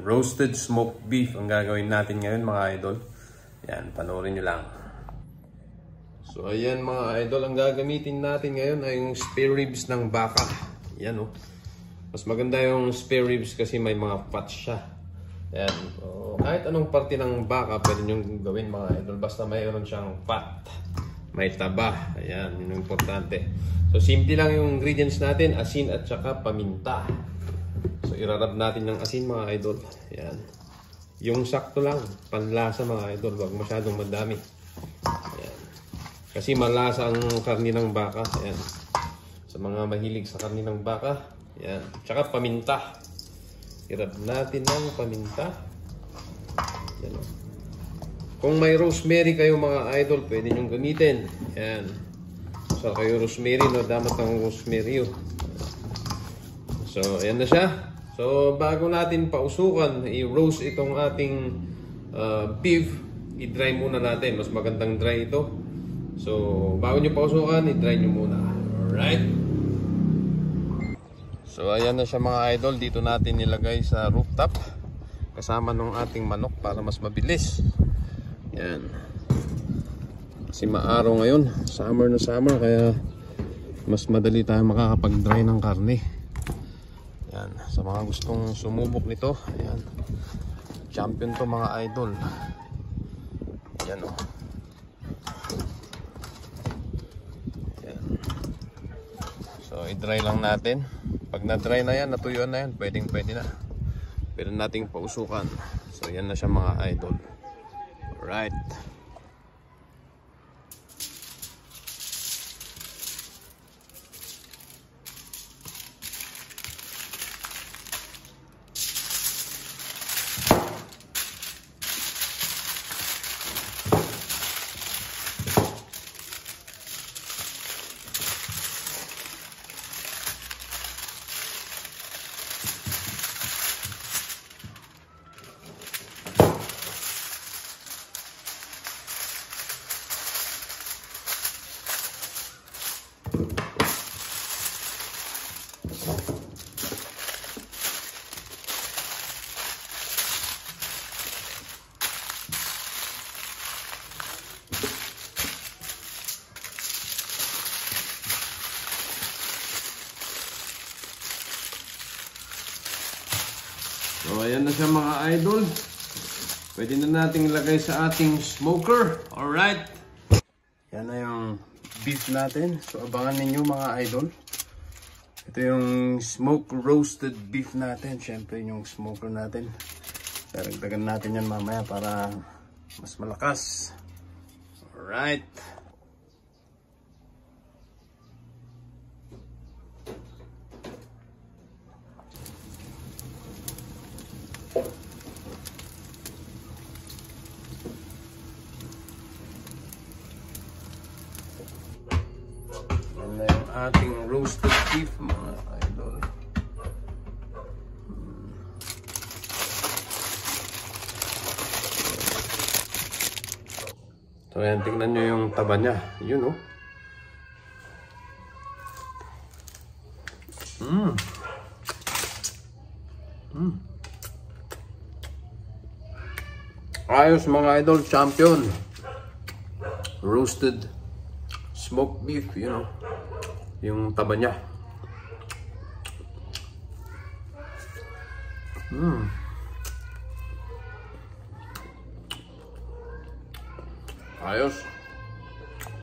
roasted smoked beef ang gagawin natin ngayon mga idol. Yan, panoorin nyo lang. So ayan mga idol, ang gagamitin natin ngayon ay yung spare ribs ng baka. Yan oh. Mas maganda yung spare ribs kasi may mga fat siya. Yan. So, kahit anong parte ng baka pwede nyo gawin mga idol. Basta mayroon siyang fat. May taba. Ayan, yun yung importante. So simple lang yung ingredients natin. Asin at saka paminta. So irarab natin ng asin mga idol. Yan. Yung sakto lang. Panlasa mga idol. Huwag masyadong madami. Ayan. Kasi malasa ang karni ng baka. Ayan. Sa mga mahilig sa karni ng baka. Ayan. Tsaka paminta. Irab natin ng paminta. Ayan. Kung may rosemary kayo mga idol, pwede nyo gamitin. Ayan. So kayo rosemary, no? Damat ng rosemary yun. So ayan na siya. So bago natin pausukan, i-roast itong ating beef, i-dry muna natin. Mas magandang dry ito. So, bago nyo pausukan, i-dry nyo muna. Alright? So, ayan na siya mga idol. Dito natin nilagay sa rooftop. Kasama ng ating manok para mas mabilis. Yan. Kasi maaraw ngayon. Summer na summer. Kaya mas madali tayo makakapag-dry ng karne. Yan. Sa mga gustong sumubok nito. Ayan. Champion to mga idol. Yan o. So, i-dry lang natin. Pag na-dry na yan, natuyuan na yan, pwede na. Pwede nating pausukan. So, yan na siya mga idol. Alright. So ayan na siya mga idol. Pwede na nating ilagay sa ating smoker. Alright. Yan na yung beef natin. So abangan ninyo mga idol. Ito yung smoke roasted beef natin. Siyempre yung smoker natin. Daragdagan natin yan mamaya para mas malakas. Alright. Ating roasted beef mga idol. So ayan, tingnan nyo yung taba niya. Yun oh. Ayos mga idol, champion. Roasted smoked beef, you know. Yung taba niya. Ayos.